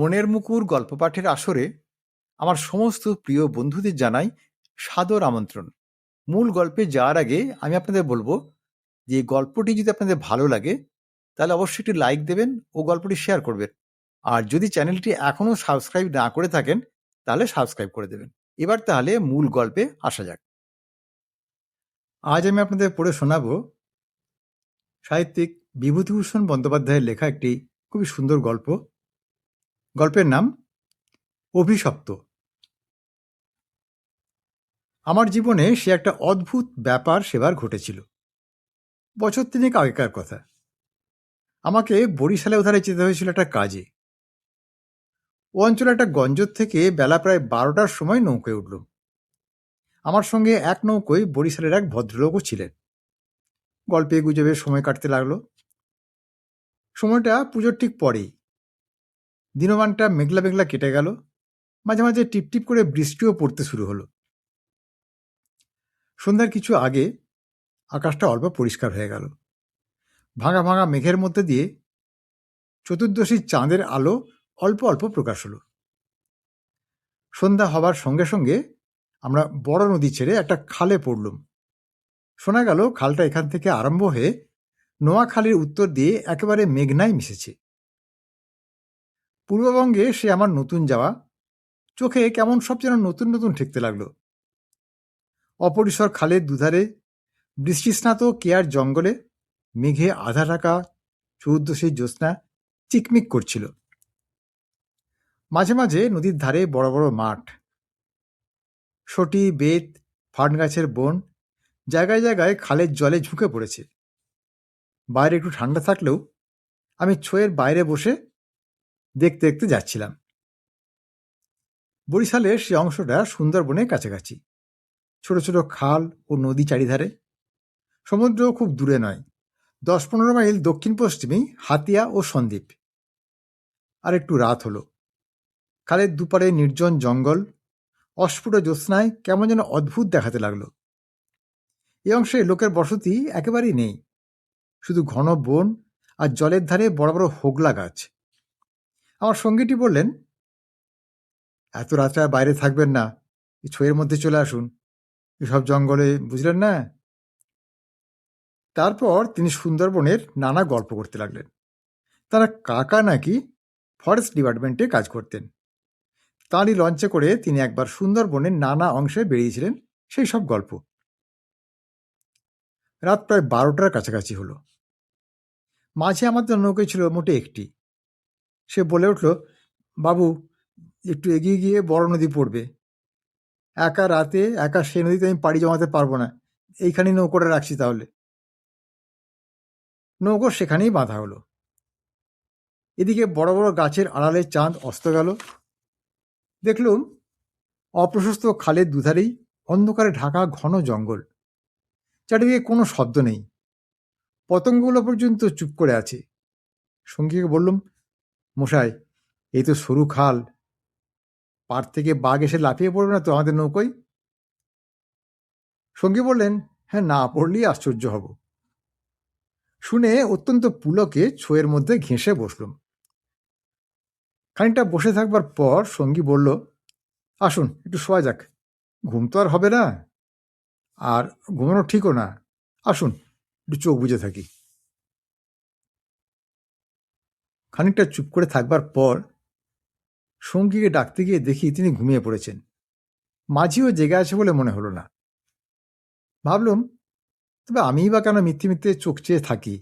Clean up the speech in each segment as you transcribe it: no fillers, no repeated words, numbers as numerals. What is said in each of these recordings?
মনের মুকুর গল্প পাঠের আসরে আমার সমস্ত প্রিয় বন্ধুদের জানাই সাদর আমন্ত্রণ। মূল গল্পে যাওয়ার আগে আমি আপনাদের বলবো যে গল্পটি যদি আপনাদের ভালো লাগে তাহলে অবশ্যই একটি লাইক দেবেন ও গল্পটি শেয়ার করবেন। আর যদি চ্যানেলটি এখনো সাবস্ক্রাইব না করে থাকেন তাহলে সাবস্ক্রাইব করে দেবেন। এবার তাহলে মূল গল্পে আসা যাক। আজ আমি আপনাদের পড়ে শোনাবো সাহিত্যিক বিভূতিভূষণ বন্দ্যোপাধ্যায়ের লেখা একটি খুবই সুন্দর গল্প। গল্পের নাম অভিশপ্ত। আমার জীবনে সে একটা অদ্ভুত ব্যাপার সেবার ঘটেছিল। বছর তিনেক আগেকার কথা। আমাকে বরিশালে ওধারে যেতে হয়েছিল একটা কাজে। ও অঞ্চলে একটা গঞ্জর থেকে বেলা প্রায় 12টার সময় নৌকায় উঠলুম। আমার সঙ্গে এক নৌকোয় বরিশালের এক ভদ্রলোকও ছিলেন। গল্পে গুজবে সময় কাটতে লাগলো। সময়টা পুজোর ঠিক পরেই। দিনমানটা মেঘলা মেঘলা কেটে গেল। মাঝে মাঝে টিপটিপ করে বৃষ্টিও পড়তে শুরু হলো। সন্ধ্যার কিছু আগে আকাশটা অল্প পরিষ্কার হয়ে গেল। ভাঙা ভাঙা মেঘের মধ্যে দিয়ে চতুর্দশীর চাঁদের আলো অল্প অল্প প্রকাশ হলো। সন্ধ্যা হবার সঙ্গে সঙ্গে আমরা বড় নদী ছেড়ে একটা খালে পড়লুম। শোনা গেল খালটা এখান থেকে আরম্ভ হয়ে নোয়াখালীর উত্তর দিয়ে একেবারে মেঘনায় মিশেছে। পূর্ববঙ্গে সে আমার নতুন যাওয়া, চোখে কেমন সব যেন নতুন নতুন ঠেকতে লাগলো। অপরিসর খালের দুধারে বৃষ্টিস্নাত কেয়ার জঙ্গলে মেঘে আধা ঢাকা চৌদ্দশীর জ্যোৎস্না চিকমিক করছিল। মাঝে মাঝে নদীর ধারে বড় বড় মাঠ, সটি, বেত, ফার্ন গাছের বন জায়গায় জায়গায় খালের জলে ঝুঁকে পড়েছে। বাইরে একটু ঠান্ডা থাকলেও আমি ছোঁয়ের বাইরে বসে দেখতে দেখতে যাচ্ছিলাম। বরিশালের সে অংশটা সুন্দরবনের কাছাকাছি। ছোট ছোট খাল ও নদী চারিধারে। সমুদ্র খুব দূরে নয়, 10-15 মাইল দক্ষিণ পশ্চিমেই হাতিয়া ও সন্দ্বীপ। আর একটু রাত হলো। খালের দুপারে নির্জন জঙ্গল অস্ফুট জ্যোৎস্নায় কেমন যেন অদ্ভুত দেখাতে লাগলো। এই অংশে লোকের বসতি একেবারেই নেই, শুধু ঘন বন আর জলের ধারে বড় বড় হোগলা গাছ। আমার সঙ্গীটি বললেন, এত রাত্রে আর বাইরে থাকবেন না, এই ছয়ের মধ্যে চলে আসুন, এসব জঙ্গলে, বুঝলেন না। তারপর তিনি সুন্দরবনের নানা গল্প করতে লাগলেন। তারা কাকা নাকি ফরেস্ট ডিপার্টমেন্টে কাজ করতেন। তাঁরই লঞ্চে করে তিনি একবার সুন্দরবনের নানা অংশে বেরিয়েছিলেন, সেই সব গল্প। রাত প্রায় 12টার কাছাকাছি হলো। মাঝে আমাদের নৌকায় ছিল মোটে একটি। সে বলে উঠল, বাবু, একটু এগিয়ে গিয়ে বড় নদী পড়বে। একা রাতে একা সে নদীতে আমি পাড়ি জমাতে পারবো না, এইখানেই নৌকোটা রাখছি তাহলে। নৌকো সেখানেই বাঁধা হলো। এদিকে বড় বড় গাছের আড়ালে চাঁদ অস্ত গেল। দেখলুম অপ্রশস্ত খালের দুধারেই অন্ধকারে ঢাকা ঘন জঙ্গল। চারিদিকে কোনো শব্দ নেই। পতঙ্গগুলো পর্যন্ত চুপ করে আছে। সঙ্গীকে বললুম, মশাই, এই তো সরু খাল, পার থেকে বাঘ এসে লাফিয়ে পড়বে না তো আমাদের নৌকোয়? সঙ্গী বললেন, হ্যাঁ, না পড়লেই আশ্চর্য হব। শুনে অত্যন্ত পুলকে ছোয়ের মধ্যে ঘেঁষে বসলুম। খানিকটা বসে থাকবার পর সঙ্গী বলল, আসুন একটু শোয়া যাক, ঘুম তো আর হবে না, আর ঘুমানো ঠিকও না, আসুন একটু চোখ বুজে থাকি। খানিকটা চুপ করে থাকবার পর সঙ্গীকে ডাকতে গিয়ে দেখি তিনি ঘুমিয়ে পড়েছেন। মাঝিও জেগে আছে বলে মনে হলো না। ভাবলুম, তবে আমিই বা কেন মিথ্যে মিথ্যে চোখ চেয়ে থাকি।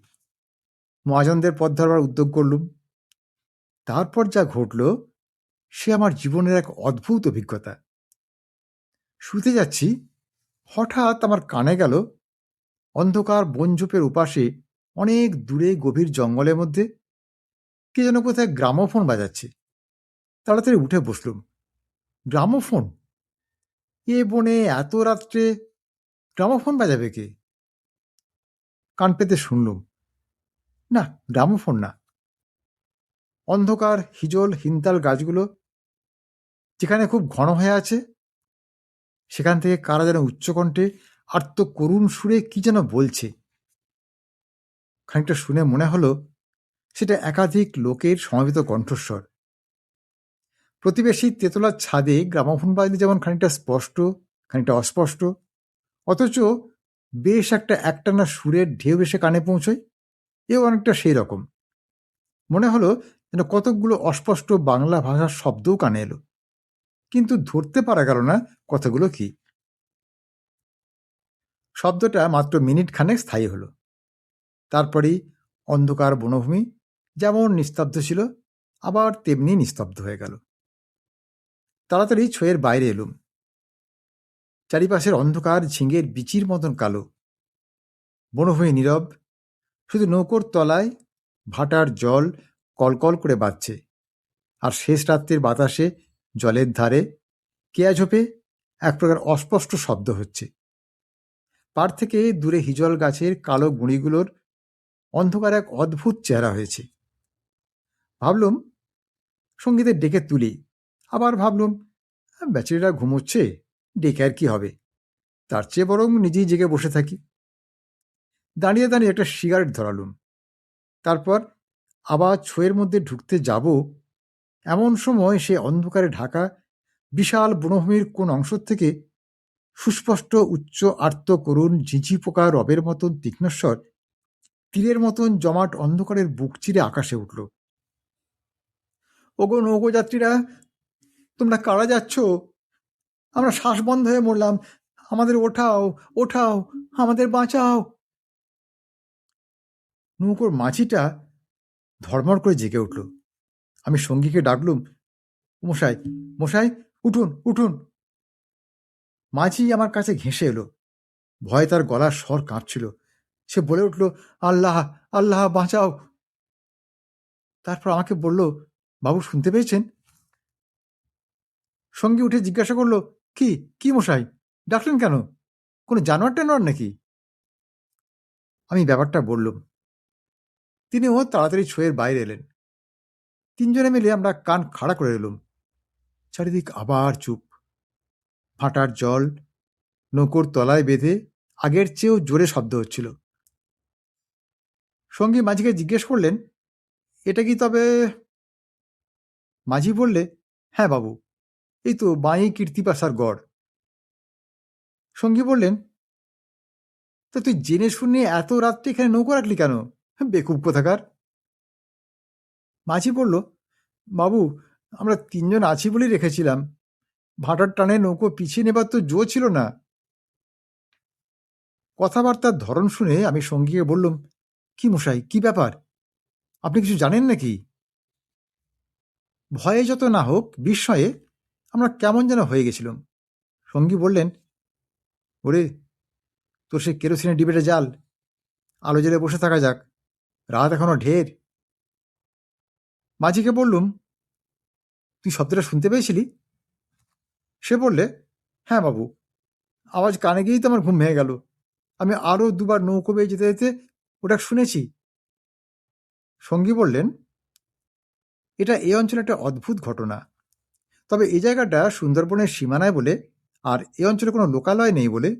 মহাজনদের পথ ধরবার উদ্যোগ করলুম। তারপর যা ঘটল সে আমার জীবনের এক অদ্ভুত অভিজ্ঞতা। শুতে যাচ্ছি, হঠাৎ আমার কানে গেল অন্ধকার বনঝোপের উপাসে অনেক দূরে গভীর জঙ্গলের মধ্যে কে যেন কোথায় গ্রামোফোন বাজাচ্ছে। তাড়াতাড়ি উঠে বসলুম। গ্রামোফোন? এ বনে এত রাত্রে গ্রামোফোন বাজাবে কে? কান পেতে শুনলুম, না, গ্রামোফোন না। অন্ধকার হিজল হিন্তাল গাছগুলো যেখানে খুব ঘন হয়ে আছে, সেখান থেকে কারা যেন উচ্চকণ্ঠে আর্ত করুণ সুরে কি যেন বলছে। খানিকটা শুনে মনে হলো সেটা একাধিক লোকের সমবেত কণ্ঠস্বর। প্রতিবেশী তেতলার ছাদে গ্রামোফোন বাজলে যেমন খানিকটা স্পষ্ট, খানিকটা অস্পষ্ট, অথচ বেশ একটা একটানা সুরের ঢেউ এসে কানে পৌঁছয়, এও অনেকটা সেই রকম। মনে হলো যেন কতকগুলো অস্পষ্ট বাংলা ভাষার শব্দও কানে এলো, কিন্তু ধরতে পারা গেল না কথাগুলো কি। শব্দটা মাত্র মিনিট খানেক স্থায়ী হলো। তারপরেই অন্ধকার বনভূমি যেমন নিস্তব্ধ ছিল, আবার তেমনি নিস্তব্ধ হয়ে গেল। তাড়াতাড়ি ছয়ের বাইরে এলুম। চারিপাশের অন্ধকার ঝিঙের বিচির মতন কালো। বনভূমি নীরব, শুধু নৌকোর তলায় ভাটার জল কলকল করে বাজছে, আর শেষ রাত্রির বাতাসে জলের ধারে কেয়াঝোপে এক প্রকার অস্পষ্ট শব্দ হচ্ছে। পার থেকে দূরে হিজল গাছের কালো গুঁড়িগুলোর অন্ধকার এক অদ্ভুত চেহারা হয়েছে। ভাবলুম সঙ্গীদের ডেকে তুলি, আবার ভাবলুম বেচারিরা ঘুমোচ্ছে, ডেকে আর কি হবে, তার চেয়ে বরং নিজেই জেগে বসে থাকি। দাঁড়িয়ে দাঁড়িয়ে একটা সিগারেট ধরালুম। তারপর আবার ছয়ের মধ্যে ঢুকতে যাব, এমন সময় সে অন্ধকারে ঢাকা বিশাল বনভূমির কোন অংশ থেকে সুস্পষ্ট উচ্চ আর্ত করুণ ঝিঝি পোকা রবের মতন তীক্ষ্ণস্বর তীরের মতন জমাট অন্ধকারের বুক চিরে আকাশে উঠল। ওগো নৌকো যাত্রীরা, তোমরা কারা যাচ্ছ? আমরা শ্বাস বন্ধ হয়ে মরলাম, আমাদের ওঠাও, ওঠাও, আমাদের বাঁচাও। নৌকোর মাঝিটা ধর্মর করে জেগে উঠল। আমি সঙ্গীকে ডাকলুম, মশাই, মশাই, উঠুন, উঠুন। মাঝি আমার কাছে ঘেঁষে এলো। ভয়ে তার গলার স্বর কাঁপছিল। সে বলে উঠল, আল্লাহ, আল্লাহ, বাঁচাও। তারপর আমাকে বলল, বাবু শুনতে পেয়েছেন? সঙ্গী উঠে জিজ্ঞাসা করল, কি কি মশাই, ডাকলেন কেন? কোনো জানোয়ার টানোয়ার নাকি? আমি ব্যাপারটা বললুম। তিনিও তাড়াতাড়ি ছয়ের বাইরে এলেন। তিনজনে মিলে আমরা কান খাড়া করে এলুম। চারিদিক আবার চুপ। ভাটার জল নৌকোর তলায় বেঁধে আগের চেয়েও জোরে শব্দ হচ্ছিল। সঙ্গী মাঝিকে জিজ্ঞেস করলেন, এটা কি তবে? মাঝি বললে, হ্যাঁ বাবু, এই তো বাঁই কীর্তিপাশার গড়। সঙ্গী বললেন, তা তুই জেনে শুনে এত রাত্রে এখানে নৌকো রাখলি কেন? বেকুব কোথাকার। মাঝি বলল, বাবু, আমরা তিনজন আছি বলেই রেখেছিলাম, ভাটার টানে নৌকো পিছিয়ে নেবার তো জো ছিল না। কথাবার্তার ধরন শুনে আমি সঙ্গীকে বললুম, কি মশাই, কি ব্যাপার, আপনি কিছু জানেন নাকি? ভয়ে যত না হোক বিস্ময়ে আমরা কেমন যেন হয়ে গেছিলাম। সঙ্গী বললেন, ওরে, তোর সে কেরোসিনের ডিবেটা জ্বাল, আলো জ্বেলে বসে থাকা যাক, রাত এখনো ঢের। মাঝিকে বললুম, তুই শব্দটা শুনতে পেয়েছিলি? সে বললে, হ্যাঁ বাবু, আওয়াজ কানে গিয়েই তো আমার ঘুম ভেঙে গেল। আমি আরো দুবার নৌকো বেয়ে যেতে যেতে ওটা শুনেছি। সঙ্গী বললেন, এটা এই অঞ্চলে একটা অদ্ভুত ঘটনা। তবে এই জায়গাটা সুন্দরবনের সীমানায় বলে, আর এই অঞ্চলে কোনো লোকালয় নেই বলে,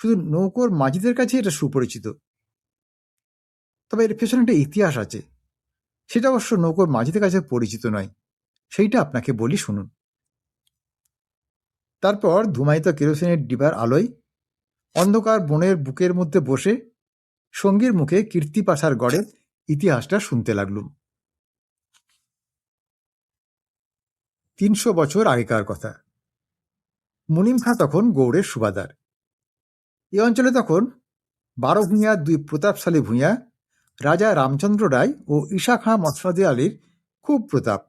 শুধু নৌকোর মাঝিদের কাছে এটা সুপরিচিত। তবে এর পেছনে একটা ইতিহাস আছে, সেটা অবশ্য নৌকোর মাঝিদের কাছে পরিচিত নয়। সেইটা আপনাকে বলি, শুনুন। তারপর ধুমায়িত কেরোসিনের ডিবার আলোয় অন্ধকার বনের বুকের মধ্যে বসে সঙ্গীর মুখে কীর্তিপাশার গড়ের ইতিহাসটা শুনতে লাগলুম। 300 বছর আগেকার কথা। মুনিম খাঁ তখন গৌড়ের সুবাদার। এ অঞ্চলে তখন 12 ভূঁইয়া 2 প্রতাপশালী ভূঁইয়া রাজা রামচন্দ্র রায় ও ঈশা খাঁ মৎস্যদী আলীর খুব প্রতাপ।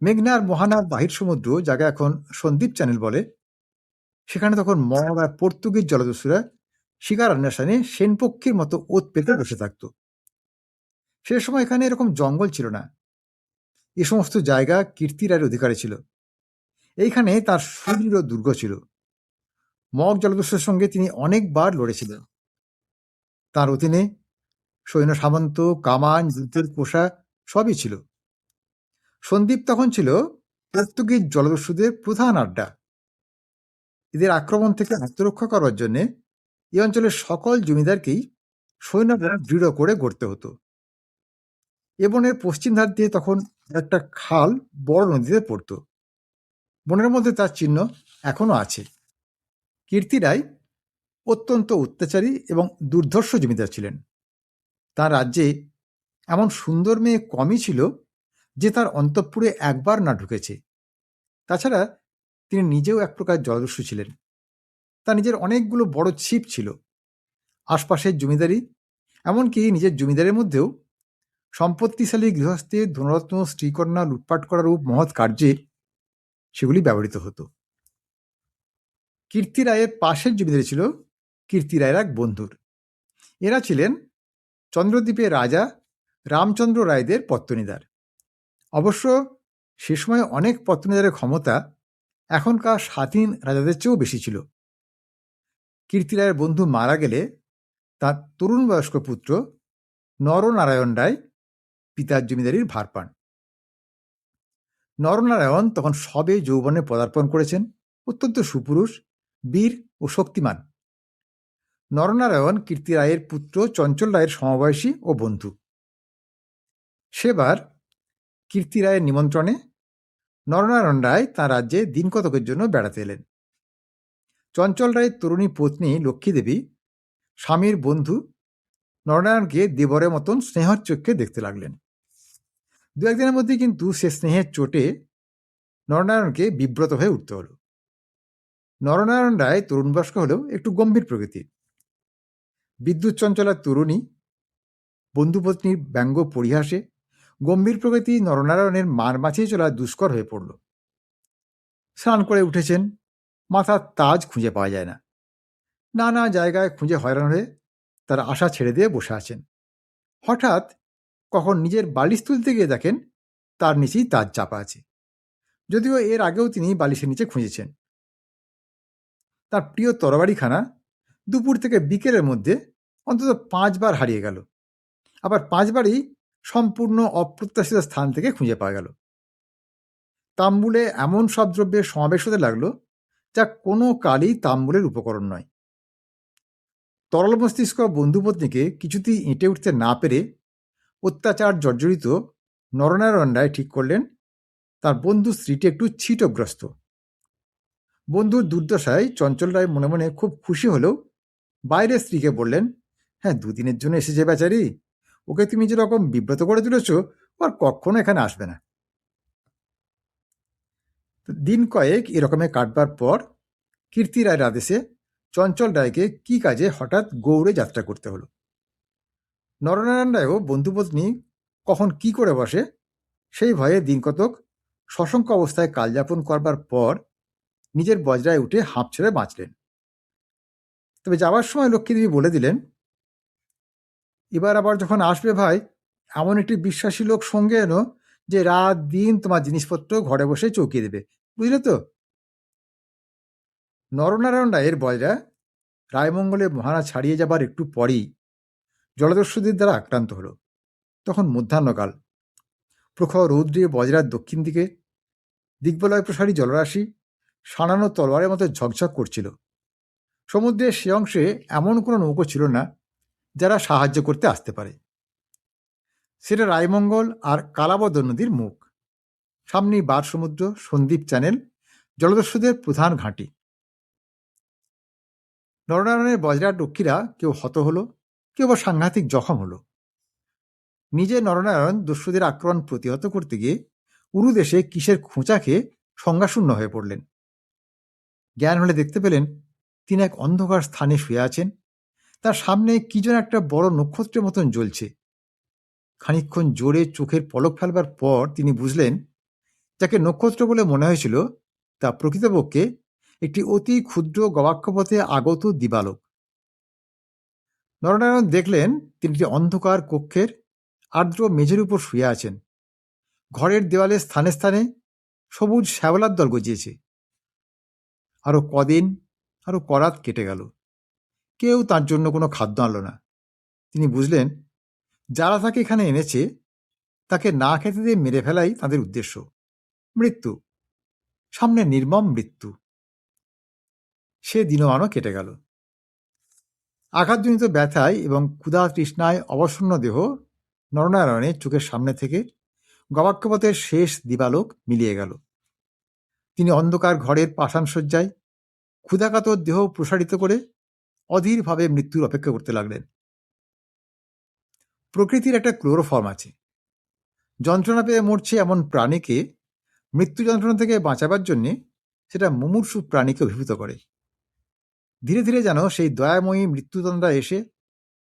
মেঘনার মহানার বাহির সমুদ্র, যাকে এখন সন্দ্বীপ চ্যানেল বলে, সেখানে তখন মগ আর পর্তুগিজ জলদস্যুরা শিকার অন্বেষণে সেনপক্ষীর মতো ওত পেতে বসে থাকত। সে সময় এখানে এরকম জঙ্গল ছিল না। এ সমস্ত জায়গা কীর্তি রায়ের অধিকারে ছিল। এইখানে তার সুদৃঢ় দুর্গ ছিল। মগ জলদস্যুর সঙ্গে তিনি অনেকবার লড়েছিলেন। তার অধীনে সৈন্য সামন্ত, কামান, যুদ্ধের পোষা সবই ছিল। সন্দ্বীপ তখন ছিল পর্তুগিজ জলদস্যুদের প্রধান আড্ডা। এদের আক্রমণ থেকে আত্মরক্ষা করার জন্য এই অঞ্চলের সকল জমিদারকেই সৈন্যরা দৃঢ় করে গড়তে হতো। এ বনের পশ্চিম ধার দিয়ে তখন একটা খাল বড় নদীতে পড়ত। বনের মধ্যে তার চিহ্ন এখনো আছে। কীর্তি রায় অত্যন্ত অত্যাচারী এবং দুর্ধর্ষ জমিদার ছিলেন। তার রাজ্যে এমন সুন্দর মেয়ে কমই ছিল যে তার অন্তঃপুরে একবার না ঢুকেছে। তাছাড়া তিনি নিজেও এক প্রকার জলদস্যু ছিলেন। তার নিজের অনেকগুলো বড় ছিপ ছিল। আশপাশের জমিদারি, এমনকি নিজের জমিদারের মধ্যেও সম্পত্তিশালী গৃহস্থের ধনরত্ন স্ত্রীকন্যা লুটপাট করার রূপ মহৎ কার্যে সেগুলি ব্যবহৃত হতো। কীর্তি রায়ের পাশের জমিদারি ছিল কীর্তি রায়ের এক বন্ধুর। এরা ছিলেন চন্দ্রদ্বীপের রাজা রামচন্দ্র রায়দের পত্তনিদার। অবশ্য সে সময় অনেক পত্তনিদারের ক্ষমতা এখনকার স্বাধীন রাজাদের চেয়েও বেশি ছিল। কীর্তি রায়ের বন্ধু মারা গেলে তার তরুণ বয়স্ক পুত্র নরনারায়ণ রায় পিতার জমিদারির ভার পান। নরনারায়ণ তখন সবে যৌবনে পদার্পণ করেছেন, অত্যন্ত সুপুরুষ, বীর ও শক্তিমান। নরনারায়ণ কীর্তি রায়ের পুত্র চঞ্চল রায়ের সমবয়সী ও বন্ধু। সেবার কীর্তি রায়ের নিমন্ত্রণে নরনারায়ণ রায় তাঁর রাজ্যে দিন কতকের জন্য বেড়াতে এলেন। চঞ্চল রায়ের তরুণী পত্নী লক্ষ্মীদেবী স্বামীর বন্ধু নরনারায়ণকে দেবরের মতন স্নেহর চোখে দেখতে লাগলেন। দু একদিনের মধ্যে কিন্তু সে স্নেহের চোটে নরনারায়ণকে বিব্রত হয়ে উঠতে হল। নরনারায়ণ রায় তরুণ বয়স্ক হলেও একটু গম্ভীর প্রকৃতির। বিদ্যুৎ চঞ্চলার তরুণী বন্ধুপত্নীর ব্যঙ্গ পরিহাসে গম্ভীর প্রকৃতি নরনারায়ণের মান বাঁচিয়ে চলা দুষ্কর হয়ে পড়ল। স্নান করে উঠেছেন, মাথার তাজ খুঁজে পাওয়া যায় না। নানা জায়গায় খুঁজে হয়রান হয়ে তার আশা ছেড়ে দিয়ে বসে আছেন। হঠাৎ কখন নিজের বালিশ তুলতে গিয়ে দেখেন তার নিচেই তাজ চাপা আছে, যদিও এর আগেও তিনি বালিশের নিচে খুঁজেছেন। তার প্রিয় তরবারিখানা দুপুর থেকে বিকেলের মধ্যে অন্তত 5 বার হারিয়ে গেল, আবার 5 বারই সম্পূর্ণ অপ্রত্যাশিত স্থান থেকে খুঁজে পাওয়া গেল। তাম্বুলে এমন সব দ্রব্যের সমাবেশ হতে লাগলো যা কোনো কালই তাম্বুলের উপকরণ নয়। তরল মস্তিষ্ক বন্ধুপত্নীকে কিছুতেই এঁটে উঠতে না পেরে অত্যাচার জর্জরিত নরনারায়ণ রায় ঠিক করলেন তার বন্ধু স্ত্রীটি একটু ছিটগ্রস্ত। বন্ধুর দুর্দশায় চঞ্চল রায় মনে মনে খুব খুশি হলেও বাইরে স্ত্রীকে বললেন, হ্যাঁ, 2 দিনের জন্য এসেছে বেচারি, ওকে তুমি যেরকম বিব্রত করে তুলেছ আর কখনো এখানে আসবে না। দিন কয়েক এরকমে কাটবার পর কীর্তি রায়ের আদেশে চঞ্চল রায়কে কি কাজে হঠাৎ গৌড়ে যাত্রা করতে হলো। নরনারায়ণ রায়ও বন্ধুপত্নী কখন কি করে বসে সেই ভয়ে দিন কতক সশঙ্ক অবস্থায় কালযাপন করবার পর নিজের বজরায় উঠে হাঁপ ছেড়ে বাঁচলেন। তবে যাওয়ার সময় লক্ষ্মীদেবী বলে দিলেন, এবার আবার যখন আসবে ভাই, এমন একটি বিশ্বাসী লোক সঙ্গে এনো যে রাত দিন তোমার জিনিসপত্র ঘরে বসে চৌকিয়ে দেবে, বুঝলে তো? নরনারায়ণ রায়ের বজরা রায়মঙ্গলে মহারাজ ছাড়িয়ে যাবার একটু পরেই জলদস্যুদের দ্বারা আক্রান্ত হল। তখন মধ্যাহ্নকাল। প্রখর রৌদ্রে বজরার দক্ষিণ দিকে দিগ্বলয় প্রসারী জলরাশি সানানো তলোয়ারের মতো ঝকঝক করছিল। সমুদ্রের সে অংশে এমন কোনো নৌকো ছিল না যারা সাহায্য করতে আসতে পারে। সেটা রায়মঙ্গল আর কালাবদ নদীর মুখ। সামনেই বার সমুদ্র, সন্দ্বীপ চ্যানেল, জলদস্যুদের প্রধান ঘাঁটি। নরনারায়ণের বজরার রক্ষীরা কেউ হত হলো, কেউ বা সাংঘাতিক জখম হলো। নিজে নরনারায়ণ দস্যুদের আক্রমণ প্রতিহত করতে গিয়ে উরুদেশে কিসের খোঁচা খেয়ে সংজ্ঞাশূন্য হয়ে পড়লেন। জ্ঞান হলে দেখতে পেলেন তিনি এক অন্ধকার স্থানে শুয়ে আছেন। তার সামনে কি যেন একটা বড় নক্ষত্রের মতন জ্বলছে। খানিকক্ষণ জোরে চোখের পলক ফেলবার পর তিনি বুঝলেন যাকে নক্ষত্র বলে মনে হয়েছিল তা প্রকৃতপক্ষে একটি অতি ক্ষুদ্র গবাক্ষপথে আগত দিবালোক। নরনারায়ণ দেখলেন তিনি একটি অন্ধকার কক্ষের আর্দ্র মেঝের উপর শুয়ে আছেন। ঘরের দেওয়ালে স্থানে স্থানে সবুজ শ্যাওলার দল গজিয়েছে। আরো কদিন, আরো করাত কেটে গেল। কেউ তার জন্য কোনো খাদ্য আনল না। তিনি বুঝলেন যারা তাকে এখানে এনেছে তাকে না খেতে দিয়ে মেরে ফেলাই তাদের উদ্দেশ্য। মৃত্যু, সামনে নির্মম মৃত্যু। সে দিনমানও কেটে গেল। আঘাতজনিত ব্যথায় এবং ক্ষুধা তৃষ্ণায় অবসন্ন দেহ নরনারায়ণের চোখের সামনে থেকে গবাক্ষপথের শেষ দিবালোক মিলিয়ে গেল। তিনি অন্ধকার ঘরের পাষাণ শয্যায় ক্ষুধাকাতর দেহ প্রসারিত করে অধীরভাবে মৃত্যুর অপেক্ষা করতে লাগলেন। প্রকৃতির একটা ক্লোরোফর্ম আছে। যন্ত্রণা পেয়ে মরছে এমন প্রাণীকে মৃত্যু যন্ত্রণা থেকে বাঁচাবার জন্যে সেটা মুমূর্ষু প্রাণীকে অভিভূত করে। ধীরে ধীরে যেন সেই দয়াময়ী মৃত্যুতন্দ্রা এসে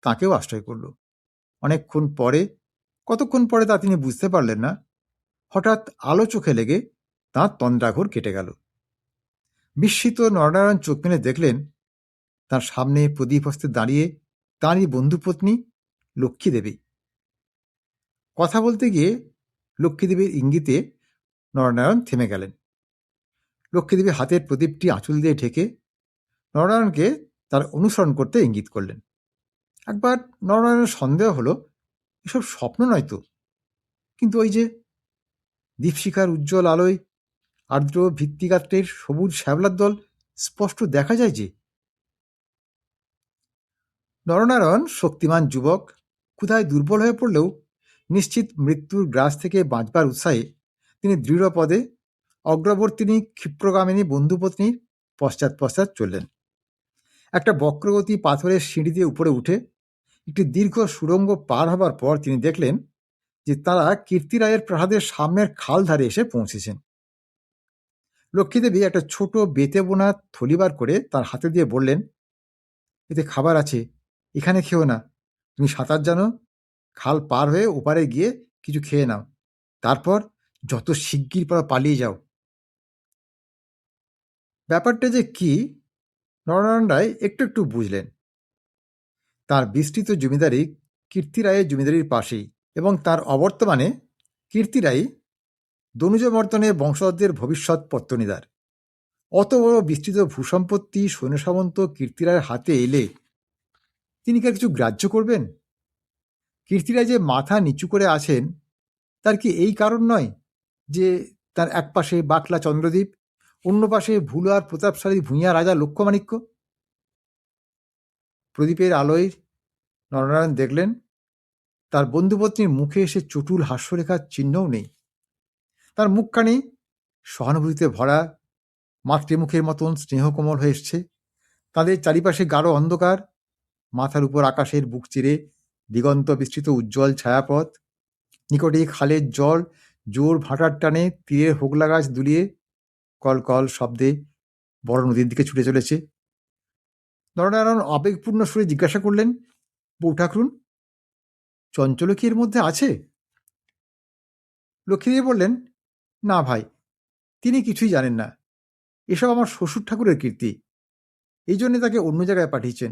তাঁকেও আশ্রয় করল। কতক্ষণ পরে তা তিনি বুঝতে পারলেন না। হঠাৎ আলো চোখে লেগে তাঁর তন্দ্রাঘোর কেটে গেল। বিস্মিত নরনারায়ণ চোখ মেলে দেখলেন তার সামনে প্রদীপ হস্তে দাঁড়িয়ে তাঁরই বন্ধুপত্নী লক্ষ্মীদেবী। কথা বলতে গিয়ে লক্ষ্মীদেবীর ইঙ্গিতে নরনারায়ণ থেমে গেলেন। লক্ষ্মীদেবী হাতের প্রদীপটি আঁচল দিয়ে ঢেকে নরনারায়ণকে তার অনুসরণ করতে ইঙ্গিত করলেন। একবার নরনারায়ণের সন্দেহ হলো এসব স্বপ্ন নয় তো, কিন্তু ওই যে দীপশিখার উজ্জ্বল আলোয় আর্দ্র ভিত্তিগাত্রের সবুজ শ্যাবলার দল স্পষ্ট দেখা যায় যে। নরনারায়ণ শক্তিমান যুবক, ক্ষুধায় দুর্বল হয়ে পড়লেও নিশ্চিত মৃত্যুর গ্রাস থেকে বাঁচবার উৎসাহে তিনি দৃঢ় পদে অগ্রবর্তিনী ক্ষিপ্রগামিনী বন্ধুপত্নীর পশ্চাৎ পশ্চাৎ চললেন। একটা বক্রগতি পাথরের সিঁড়ি দিয়ে উপরে উঠে একটি দীর্ঘ সুড়ঙ্গ পার হবার পর তিনি দেখলেন যে তারা কীর্তিরায়ের প্রাসাদের সামনের খাল ধারে এসে পৌঁছেছেন। লক্ষ্মীদেবী একটা ছোট বেতে বোনা থলি বার করে তার হাতে দিয়ে বললেন, এতে খাবার আছে, এখানে খেও না। তুমি সাঁতার জানো, খাল পার হয়ে ওপারে গিয়ে কিছু খেয়ে নাও, তারপর যত শিগগির পালিয়ে যাও। ব্যাপারটা যে কি নরনারায়ণ রায় একটু একটু বুঝলেন। তার বিস্তৃত জমিদারি কীর্তিরায়ের জমিদারির পাশেই, এবং তার অবর্তমানে কীর্তিরাই দনুজবর্ধনের বংশধরদের ভবিষ্যৎ পত্তনিদার। অত বড় বিস্তৃত ভূসম্পত্তি সৈন্যসামন্ত কীর্তিরায়ের হাতে এলে তিনি কি আর কিছু গ্রাহ্য করবেন? কীর্তিরায় যে মাথা নিচু করে আছেন তার কি এই কারণ নয় যে তার এক পাশে বাকলা চন্দ্রদ্বীপ, অন্য পাশে ভুলার প্রতাপশালী ভূঁইয়া রাজা লক্ষ্যমাণিক্য? প্রদীপের আলোয় নরনারায়ণ দেখলেন তার বন্ধুপত্নীর মুখে এসে চটুল হাস্যরেখার চিহ্নও নেই। তার মুখখানি সহানুভূতিতে ভরা, মাতৃমুখের মতন স্নেহকোমল হয়ে এসছে। তাদের চারিপাশে গাঢ় অন্ধকার, মাথার উপর আকাশের বুক চিরে দিগন্ত বিস্তৃত উজ্জ্বল ছায়াপথ। নিকটে খালের জল জোর ভাটার টানে তীরের হোগলা গাছ দুলিয়ে কল কল শব্দে বড় নদীর দিকে ছুটে চলেছে। নরনারায়ণ আবেগপূর্ণ সুরে জিজ্ঞাসা করলেন, বউ ঠাকরুন, চঞ্চল কি এর মধ্যে আছে? লক্ষ্মীদেবী বললেন, না ভাই, তিনি কিছুই জানেন না। এসব আমার শ্বশুর ঠাকুরের কীর্তি, এই জন্যে তাকে অন্য জায়গায় পাঠিয়েছেন।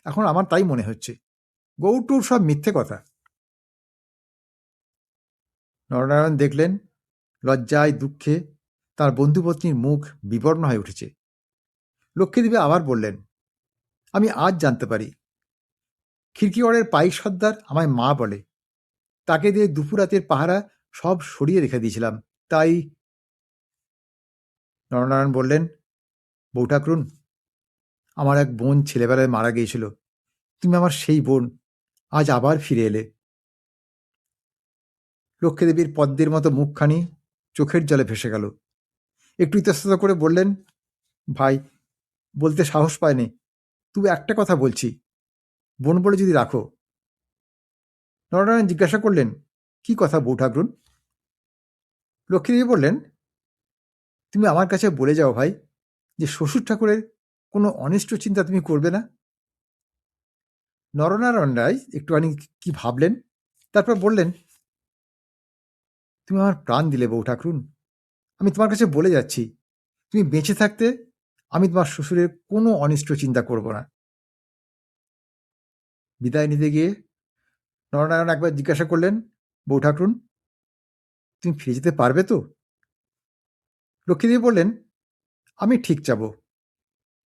এখন আমার তাই মনে হচ্ছে। গৌটুর সব মিথ্যে কথা। নরনারায়ণ দেখলেন লজ্জায় দুঃখে তার বন্ধুপত্নীর মুখ বিবর্ণ হয়ে উঠেছে। লক্ষ্মীদেবী আবার বললেন, আমি আজ জানতে পারি খিড়কিগড়ের পাইক সর্দার আমায় মা বলে। তাকে দিয়ে দুপুরাতের পাহারা সব সরিয়ে রেখে দিয়েছিলাম, তাই। নরনারায়ণ বললেন, বউ ঠাকরুন, আমার এক বোন ছেলেবেলায় মারা গিয়েছিল। তুমি আমার সেই বোন, আজ আবার ফিরে এলে। লক্ষ্মীদেবীর পদ্মের মতো মুখখানি চোখের জলে ভেসে গেল। একটু ইতস্তত করে বললেন, ভাই, বলতে সাহস পায়নি। তুমি একটা কথা বলছি, বোন বলে যদি রাখো। নরনারায়ণ জিজ্ঞাসা করলেন, কি কথা বউ ঠাকরুন? লক্ষ্মীদেবী বললেন, তুমি আমার কাছে বলে যাও ভাই যে শ্বশুর ঠাকুরের কোনো অনিষ্ট চিন্তা তুমি করবে না। নরনারায়ণ রায় একটুখানি কি ভাবলেন, তারপর বললেন, তুমি আমার প্রাণ দিলে বউ ঠাকরুন। আমি তোমার কাছে বলে যাচ্ছি, তুমি বেঁচে থাকতে আমি তোমার শ্বশুরের কোনো অনিষ্ট চিন্তা করব না। বিদায় নিতে গিয়ে নরনারায়ণ একবার জিজ্ঞাসা করলেন, বউ ঠাকরুন, তুমি ফিরে যেতে পারবে তো? লক্ষ্মীদেবী বললেন, আমি ঠিক যাব।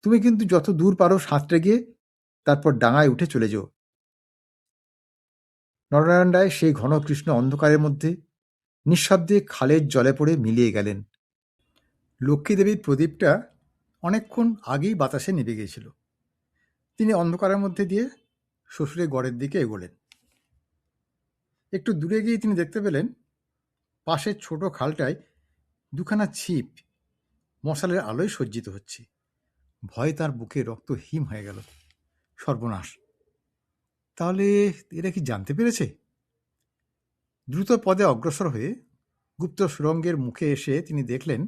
তুমি কিন্তু যত দূর পারো সাঁতরে গিয়ে তারপর ডাঙায় উঠে চলে যেও। নরনারায়ণ রায় সেই ঘন কৃষ্ণ অন্ধকারের মধ্যে নিঃশব্দে খালের জলে পড়ে মিলিয়ে গেলেন। লক্ষ্মীদেবীর প্রদীপটা অনেকক্ষণ আগেই বাতাসে নিভে গিয়েছিল। তিনি অন্ধকারের মধ্যে দিয়ে শ্বশুরের গড়ের দিকে এগোলেন। একটু দূরে গিয়ে তিনি দেখতে পেলেন পাশের ছোট খালটায় দুখানা ছিপ মশালের আলোয় সজ্জিত হচ্ছে। ভয়ে তার বুকে রক্ত হিম হয়ে গেল। সর্বনাশ! তাহলে এরা কি জানতে পেরেছে? দ্রুত পদে অগ্রসর হয়ে গুপ্ত সুড়ঙ্গের মুখে এসে তিনি দেখলেন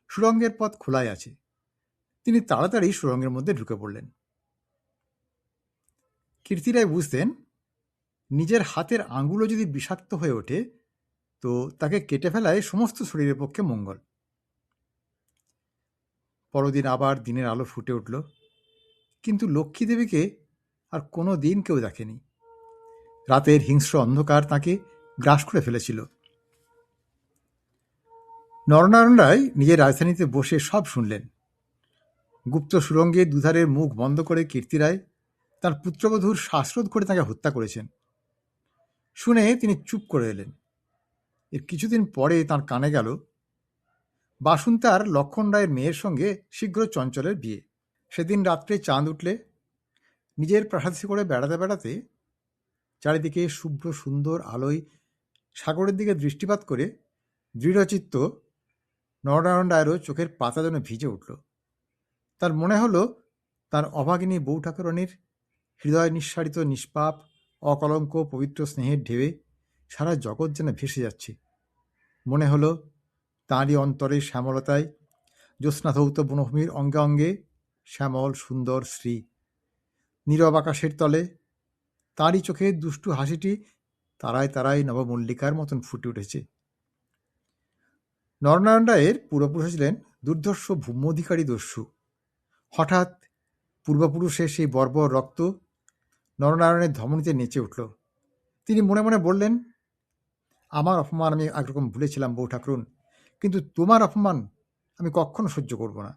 সুড়ঙ্গের পথ খোলাই আছে। তিনি তাড়াতাড়ি সুড়ঙ্গের মধ্যে ঢুকে পড়লেন। কীর্তিরায় বুঝতেন নিজের হাতের আঙুলও যদি বিষাক্ত হয়ে ওঠে তো তাকে কেটে ফেলায় সমস্ত শরীরের পক্ষে মঙ্গল। পরদিন আবার দিনের আলো ফুটে উঠল, কিন্তু লক্ষ্মী দেবীকে আর কোনো দিন কেউ দেখেনি। রাতের হিংস্র অন্ধকার তাকে গ্রাস করে ফেলেছিল। নরনারায়ণ রায় নিজের রাজধানীতে বসে সব শুনলেন। গুপ্ত সুড়ঙ্গের দুধারের মুখ বন্ধ করে কীর্তিরায় তার পুত্রবধূর শ্বাসরোধ করে তাকে হত্যা করেছেন। শুনে তিনি চুপ করে এলেন। এর কিছুদিন পরে তাঁর কানে গেল বাসুন্তার লক্ষণ রায়ের মেয়ের সঙ্গে শীঘ্র চঞ্চলের বিয়ে। সেদিন রাত্রে চাঁদ উঠলে নিজের প্রাসাদে করে বেড়াতে বেড়াতে চারিদিকে শুভ্র সুন্দর আলোয় সাগরের দিকে দৃষ্টিপাত করে দৃঢ়চিত্ত নরনারায়ণ রায়েরও চোখের পাতা যেন ভিজে উঠল। তার মনে হলো তার অভাগিনী বউ ঠাকুরানীর হৃদয় নিঃসারিত নিষ্পাপ অকলঙ্ক পবিত্র স্নেহের ঢেউয়ে সারা জগৎ যেন ভেসে যাচ্ছে। মনে হলো তাঁরই অন্তরের শ্যামলতায় জ্যোৎস্নাধৌত বনভূমির অঙ্গে অঙ্গে শ্যামল সুন্দর শ্রী। নীরব আকাশের তলে তাঁরই চোখের দুষ্টু হাসিটি তারায় তারায় নবমল্লিকার মতন ফুটে উঠেছে। নরনারায়ণ রায়ের পূর্বপুরুষ ছিলেন দুর্ধর্ষ ভূম্যধিকারী দস্যু। হঠাৎ পূর্বপুরুষের সেই বর্বর রক্ত নরনারায়ণের ধমনীতে নেচে উঠল। তিনি মনে মনে বললেন, আমার অপমান আমি একরকম ভুলেছিলাম বউ ঠাকুরুন, কিন্তু তোমার অপমান আমি কখনো সহ্য করব না।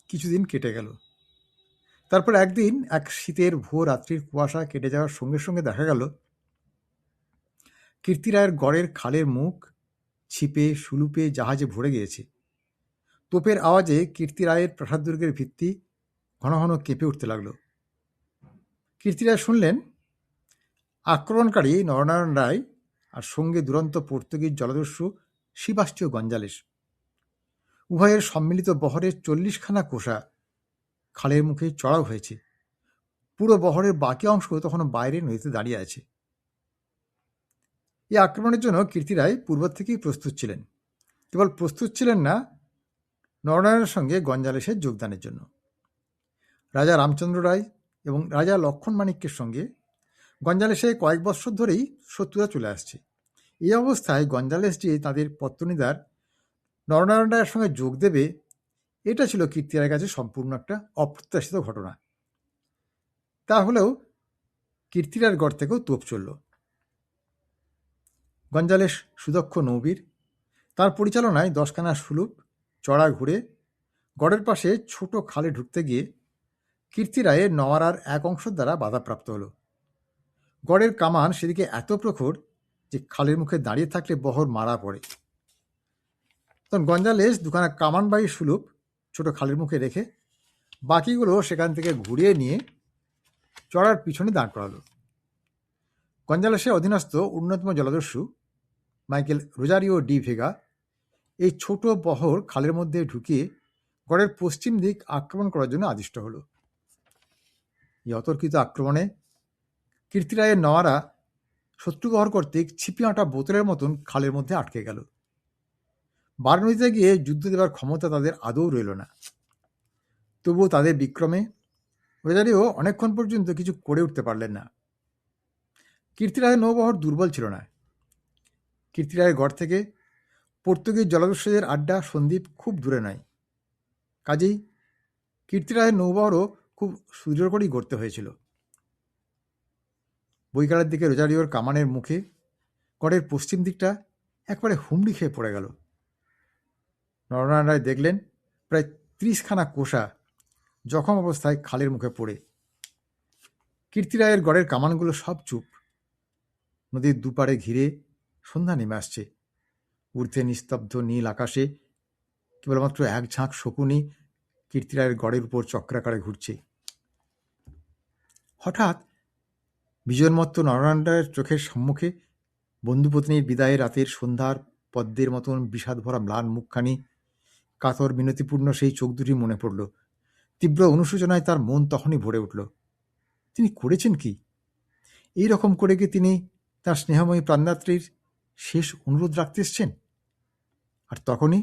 কিছুদিন কেটে গেল। তারপর একদিন এক শীতের ভোর রাত্রির কুয়াশা কেটে যাওয়ার সঙ্গে সঙ্গে দেখা গেল কীর্তিরায়ের গড়ের খালের মুখ ছিপে সুলুপে জাহাজে ভরে গিয়েছে। তোপের আওয়াজে কীর্তিরায়ের প্রাসাদ দুর্গের ভিত্তি ঘন ঘন কেঁপে উঠতে লাগল। কীর্তিরায় শুনলেন আক্রমণকারী নরনারায়ণ রায় আর সঙ্গে দুরন্ত পর্তুগিজ জলদস্যু শিবাষ্টীয় গঞ্জালেস। উভয়ের সম্মিলিত বহরের 40খানা কোষা খালের মুখে চড়াও হয়েছে। পুরো বহরের বাকি অংশ তখনও বাইরে নদীতে দাঁড়িয়ে আছে। এই আক্রমণের জন্য কীর্তিরায় পূর্ব থেকেই প্রস্তুত ছিলেন। কেবল প্রস্তুত ছিলেন না নরনারায়ণের সঙ্গে গঞ্জালেসের যোগদানের জন্য। রাজা রামচন্দ্র রায় এবং রাজা লক্ষণ মাণিক্যের সঙ্গে গঞ্জালেসে কয়েক বৎসর ধরেই শত্রুতা চলে আসছে। এই অবস্থায় গঞ্জালেস যে তাদের পত্তনিদার নরনারায়ণ রায়ের সঙ্গে যোগ দেবে, এটা ছিল কীর্তিরায়ের কাছে সম্পূর্ণ একটা অপ্রত্যাশিত ঘটনা। তাহলেও কীর্তিরায়ের গড় থেকেও তোপ চলল। গঞ্জালেস সুদক্ষ নৌবীর। তার পরিচালনায় 10খানা সুলুপ চড়া ঘুরে গড়ের পাশে ছোট খালে ঢুকতে গিয়ে কীর্তিরায়ের নওয়ারার এক অংশ দ্বারা বাধাপ্রাপ্ত হল। গড়ের কামান সেদিকে এত প্রখর যে খালের মুখে দাঁড়িয়ে থাকলে বহর মারা পড়ে। তখন গঞ্জালেস দুখানা কামানবাহী সুলুপ ছোট খালের মুখে রেখে বাকিগুলো সেখান থেকে ঘুরিয়ে নিয়ে চড়ার পিছনে দাঁড় করালো। গঞ্জালেসের অধীনস্থ অন্যতম জলদস্যু মাইকেল রোজারিও ডি ভেগা এই ছোট বহর খালের মধ্যে ঢুকিয়ে গড়ের পশ্চিম দিক আক্রমণ করার জন্য আদিষ্ট হল। এই অতর্কিত আক্রমণে কীর্তিরায়ের নওয়ারা শত্রুবহর কর্তৃক ছিপি আঁটা বোতলের মতন খালের মধ্যে আটকে গেল। বার নদীতে গিয়ে যুদ্ধ দেবার ক্ষমতা তাদের আদৌ রইল না। তবুও তাদের বিক্রমে রোজারিও অনেকক্ষণ পর্যন্ত কিছু করে উঠতে পারলেন না। কীর্তিরায়ের নৌবহর দুর্বল ছিল না। কীর্তিরায়ের গড় থেকে পর্তুগিজ জলদস্যুদের আড্ডা সন্দ্বীপ খুব দূরে নয়। কাজেই কীর্তিরায়ের নৌবহরও খুব সুদৃঢ় করেই গড়তে হয়েছিল। বৈকালের দিকে রোজারিওর কামানের মুখে গড়ের পশ্চিম দিকটা একবারে হুমড়ি খেয়ে পড়ে গেল। নরনারায়ণ রায় দেখলেন প্রায় 30খানা কোষা জখম অবস্থায় খালের মুখে পড়ে। কীর্তিরায়ের গড়ের কামানগুলো সব চুপ। নদীর দুপারে ঘিরে সন্ধ্যা নেমে আসছে। ঊর্ধ্বে নিস্তব্ধ নীল আকাশে কেবলমাত্র এক ঝাঁক শকুনি কীর্তিরায়ের গড়ের উপর চক্রাকারে ঘুরছে। হঠাৎ বিজয়োন্মত্ত নরনারায়ণের চোখের সম্মুখে বন্ধুপত্নীর বিদায়ের রাতের সন্ধ্যার পদ্মের মতন বিষাদ ভরা ম্লান মুখখানি, কাতর মিনতিপূর্ণ সেই চোখ দুটি মনে পড়ল। তীব্র অনুশোচনায় তার মন তখনই ভরে উঠল। তিনি করেছেন কি? এই রকম করে কি তিনি তার স্নেহময়ী প্রাণদাত্রীর শেষ অনুরোধ রাখতে এসছেন? আর তখনই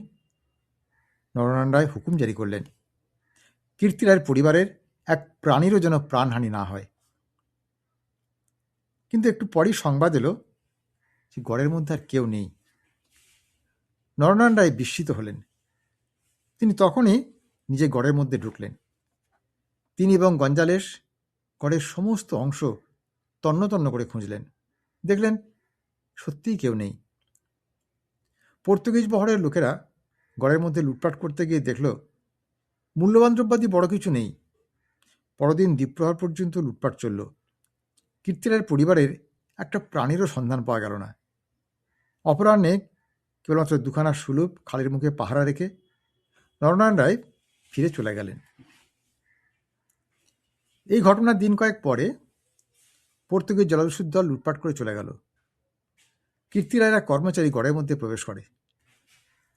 নরনারায়ণ রায় হুকুম জারি করলেন, কীর্তি রায়ের পরিবারের এক প্রাণীরও যেন প্রাণহানি না হয়। কিন্তু একটু পরই সংবাদ এলো যে গড়ের মধ্যে আর কেউ নেই। নরনারায়ণ রায় বিস্মিত হলেন। তিনি তখনই নিজে গড়ের মধ্যে ঢুকলেন। তিনি এবং গঞ্জালেস গড়ের সমস্ত অংশ তন্ন তন্ন করে খুঁজলেন। দেখলেন সত্যিই কেউ নেই। পর্তুগিজ বহরের লোকেরা গড়ের মধ্যে লুটপাট করতে গিয়ে দেখল মূল্যবান দ্রব্যাদি বড় কিছু নেই। পরদিন দ্বীপ্রহর পর্যন্ত লুটপাট চলল। কীর্তিরায়ের পরিবারের একটা প্রাণীরও সন্ধান পাওয়া গেল না। অপরাহ্নে কেবলমাত্র দুখানা সুলুপ খালের মুখে পাহারা রেখে নরনারায়ণ রায় ফিরে চলে গেলেন। এই ঘটনার দিন কয়েক পরে পর্তুগিজ জলদস্যুর দল লুটপাট করে চলে গেল। কীর্তি রায়ের এক কর্মচারী গড়ের মধ্যে প্রবেশ করে।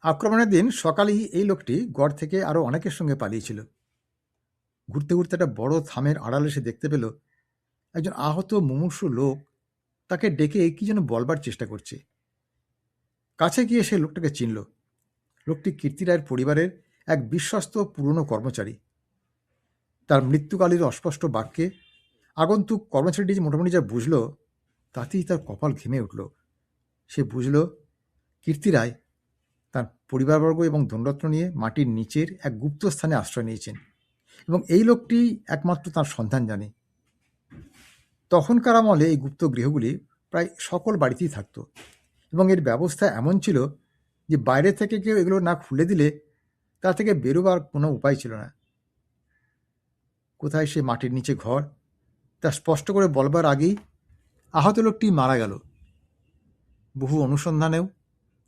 আক্রমণের দিন সকালেই এই লোকটি গড় থেকে আরও অনেকের সঙ্গে পালিয়েছিল। ঘুরতে ঘুরতে একটা বড় থামের আড়ালে সে দেখতে পেল একজন আহত মুমূর্ষু লোক তাকে ডেকে কি যেন বলবার চেষ্টা করছে। কাছে গিয়ে সে লোকটাকে চিনল। লোকটি কীর্তি রায়ের পরিবারের এক বিশ্বস্ত পুরনো কর্মচারী। তার মৃত্যুকালীর অস্পষ্ট বাক্যে আগন্তুক কর্মচারীটি মোটামুটি যা বুঝল তাতেই তার কপাল ঘেমে উঠল। সে বুঝল কীর্তি রায় তার পরিবারবর্গ এবং ধনরত্ন নিয়ে মাটির নিচের এক গুপ্ত স্থানে আশ্রয় নিয়েছেন এবং এই লোকটি একমাত্র তার সন্ধান জানে। তখনকার আমলে এই গুপ্ত গৃহগুলি প্রায় সকল বাড়িতেই থাকত এবং এর ব্যবস্থা এমন ছিল যে বাইরে থেকে কেউ এগুলো না খুলে দিলে তা থেকে বেরোবার কোনো উপায় ছিল না। কোথায় সে মাটির নিচে ঘর তা স্পষ্ট করে বলবার আগেই আহত লোকটি মারা গেল। বহু অনুসন্ধানেও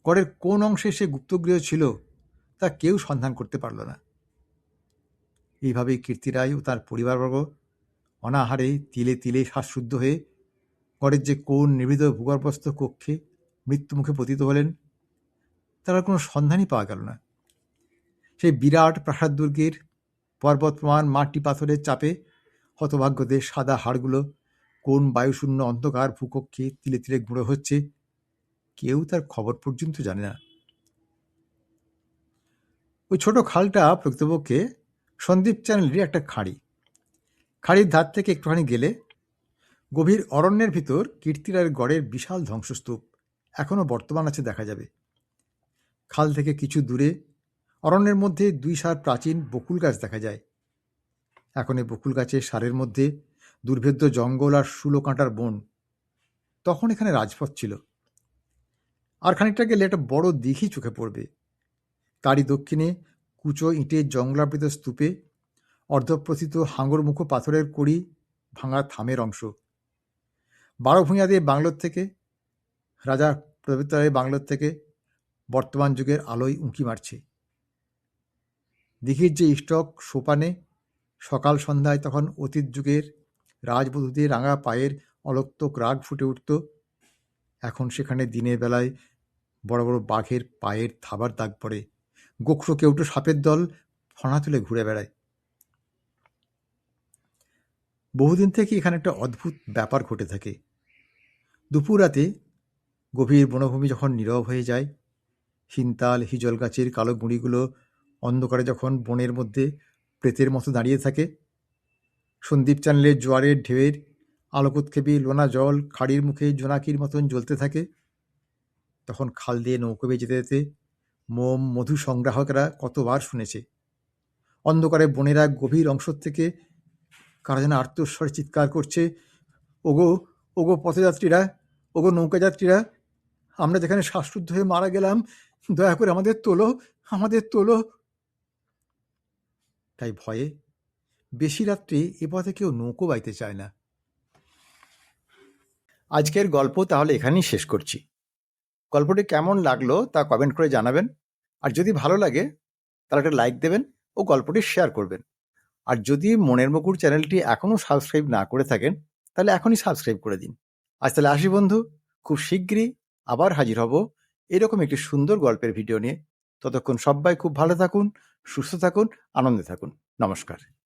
গড়ের কোন অংশে সে গুপ্তগৃহ ছিল তা কেউ সন্ধান করতে পারল না। এইভাবেই কীর্তি রায় ও তার পরিবারবর্গ অনাহারে তিলে তিলে শ্বাসরুদ্ধ হয়ে গড়ের যে কোন নিভৃত ভূগর্ভস্থ কক্ষে মৃত্যুমুখে পতিত হলেন তার কোনো সন্ধানই পাওয়া গেল না। সেই বিরাট প্রাসাদ দুর্গের পর্বত প্রমাণ মাটি পাথরের চাপে হতভাগ্যদের সাদা হাড়গুলো কোন বায়ুশূন্য অন্ধকার ভূকক্ষে তিলে তিলে গুঁড়ো হচ্ছে কেউ তার খবর পর্যন্ত জানে না। ওই ছোট খালটা প্রকৃতপক্ষে সন্দীপ চ্যানেলেরই একটা খাঁড়ি। খাঁড়ির ধার থেকে একটুখানি গেলে গভীর অরণ্যের ভিতর কীর্তিরায়ের গড়ের বিশাল ধ্বংসস্তূপ এখনও বর্তমান আছে দেখা যাবে। খাল থেকে কিছু দূরে অরণ্যের মধ্যে দুই সার প্রাচীন বকুল গাছ দেখা যায়। এখন এই বকুল গাছের সারের মধ্যে দুর্ভেদ্য জঙ্গল আর শুলো কাঁটার বন। তখন এখানে রাজপথ ছিল। আর খানিকটা গেলে একটা বড় দিঘি চোখে পড়বে। তারই দক্ষিণে কুচো ইঁটের জঙ্গলাবৃত স্তূপে অর্ধপ্রথিত হাঙরমুখো পাথরের কড়ি ভাঙা থামের অংশ। 12 ভূঁইয়াদের বাংলোর থেকে, রাজা প্রবেতরের বাংলোর থেকে বর্তমান যুগের আলোয় উঁকি মারছে। দিঘির যে স্টক সোপানে সকাল সন্ধ্যায় তখন অতীত যুগের রাজবধূদের রাঙা পায়ের অলোক্তক রাগ ফুটে উঠত, এখন সেখানে দিনের বেলায় বড় বড় বাঘের পায়ের থাবার দাগ পড়ে। গোখরো কেউটো সাপের দল ফনা তুলে ঘুরে বেড়ায়। বহুদিন থেকে এখানে একটা অদ্ভুত ব্যাপার ঘটে থাকে। দুপুর রাতে গভীর বনভূমি যখন নীরব হয়ে যায়, হিনতাল হিজল গাছের কালো গুঁড়িগুলো অন্ধকারে যখন বনের মধ্যে প্রেতের মতো দাঁড়িয়ে থাকে, সন্দীপ চ্যানেলের জোয়ারের ঢেউয়ের আলোকোৎক্ষেপী লোনা জল খাড়ির মুখে জোনাকির মতন জ্বলতে থাকে, তখন খাল দিয়ে নৌকো বেয়ে যেতে যেতে মোম মধু সংগ্রাহকরা কতবার শুনেছে অন্ধকারে বনের এক গভীর অংশ থেকে কারা যেন আর্তস্বরে চিৎকার করছে, ওগো ওগো পথযাত্রীরা, ওগো নৌকাযাত্রীরা, আমরা যেখানে শ্বাসরুদ্ধ হয়ে মারা গেলাম, দয়া করে আমাদের তোলো, আমাদের তোলো। তাই ভয়ে বেশি রাত্রে এ পথে কেউ নৌকো বাইতে চায় না। আজকের গল্প তাহলে এখানেই শেষ করছি। গল্পটি কেমন লাগলো তা কমেন্ট করে জানাবেন, আর যদি ভালো লাগে তাহলে একটা লাইক দেবেন ও গল্পটি শেয়ার করবেন। আর যদি মনের মুকুর চ্যানেলটি এখনও সাবস্ক্রাইব না করে থাকেন তাহলে এখনই সাবস্ক্রাইব করে দিন। আজ তাহলে আসি বন্ধু, খুব শিগগিরই আবার হাজির হব এরকম একটি সুন্দর গল্পের ভিডিও নিয়ে। ততক্ষণ সবাই খুব ভালো থাকুন, সুস্থ থাকুন, আনন্দে থাকুন। নমস্কার।